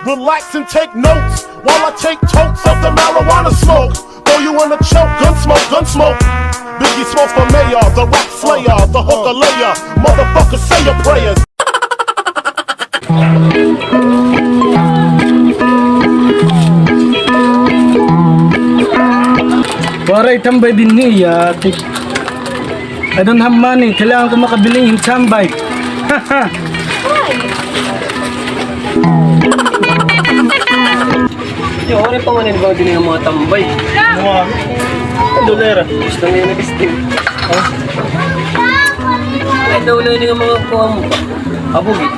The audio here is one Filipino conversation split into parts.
Relax and take notes while I take totes of the marijuana smoke. Throw you in a choke, gun smoke. Biggie smokes for mayor, the rap slayer, the hooker layer. Motherfucker, say your prayers. Waray tambay din niya. I don't have money. Kailangan ko makabili ng tambay. Haha. Yung orin pa manin ba din yung mga tambay? Mga dolera. Gusto nga yung nag-steam. Ay, daw lang yung mga kuha mo pa. Abugi.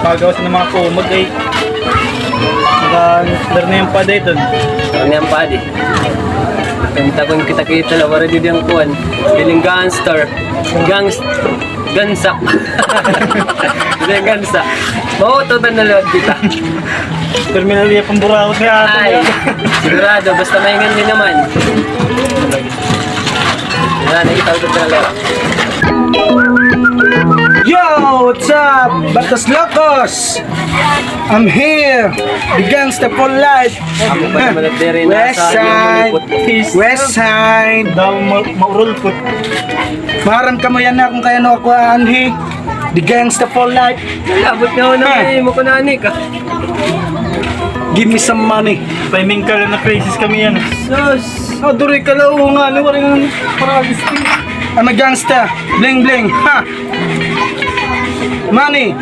Pagawas ng mga kumag ay naka-dar na yung pada ito. Ano yung padi? Kanta kong kita-kita lang. Wala din yung kuhan. Galing gangster. Gansak. Hindi yung gansak. Mautotan na lang kita. Terminal niya pamburakot niya ato. Ay, sigurado. Basta maingan din naman. Wala, nakita ko na lang. Yo, what's up? Batas Locos! I'm here! The gangster for life! Ako pa naman nagdiri na West sa side! yung West side! Daw maurulkot. Maram ka mo yan na kung kaya no ako anhi. The gangster for life! Nalabot nga ako na mo ko nanik ah. Give me some money. Timing ka na crisis kami yan. Sus! Oh, duri ka lang nga. Ano rin paragis. I'm a gangster. Bling bling. Ha! Money!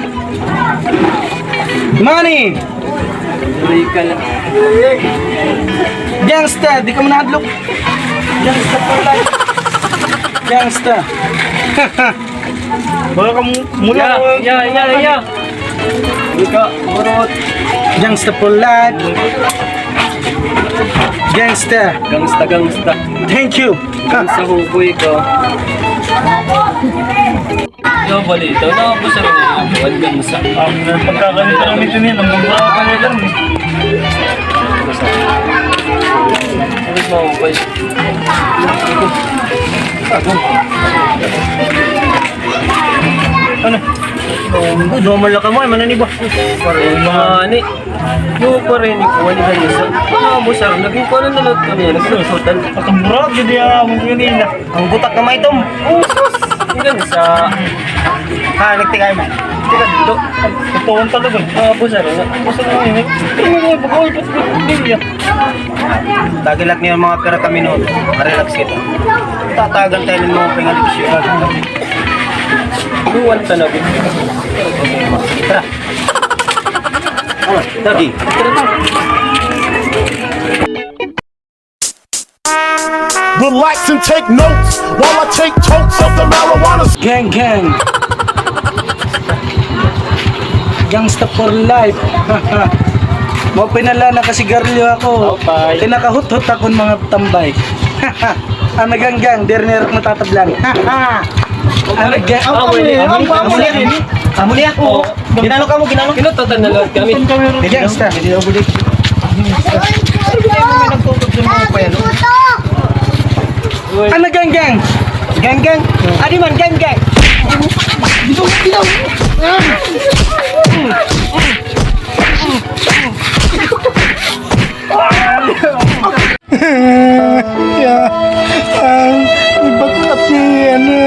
Money! Tuloy ka lang. Gangster! Di ka mo nahadlok. Gangster for life. Gangster. Wala ka mula. Ya. Ika, burot. Gangster for life. Gangster. Gangsta. Thank you. Sa huboy ko. Yo, balito. Nakapos rin niya. Buwan gangsa. Pagkakanita kami ito niya. Ang mga kanila. Ano mo huboy? Ano? Normal lang ka mo. Mananiba. Parin mga ani. Yung parin. Ikuha ni Ganisa. Mga busar. Naging ko na nalot kami. Nagsusutan. Pakamurag. Hindi mo kanina. Ang butak na may tom. Ganisa. Ha, nagtikay mo. Tika dito. Tutuwan talaga. Mga busar. Basta na yun. Hindi mo yung bagay. Hindi yan. Tagilak niyo mga pera kami noon. Relax kita. Tatagan tayo ng mga pengalisyon. Buwan tanag. Tara. Tagi. Relax and take notes while I take totes of the marijuana. Gang. Gangsta for life. Mo pinala na kasigarilyo ako. Okay. Kinakahut-hut akong mga tambay. Ang naganggang, derner matatablan. Ang naggang, Amo niya ako. Ginano ka mo, ginano? Kinutotan na lang kami. gangsta. Ang naganggang. Gang. Adi man gang. Ibaklat niya na.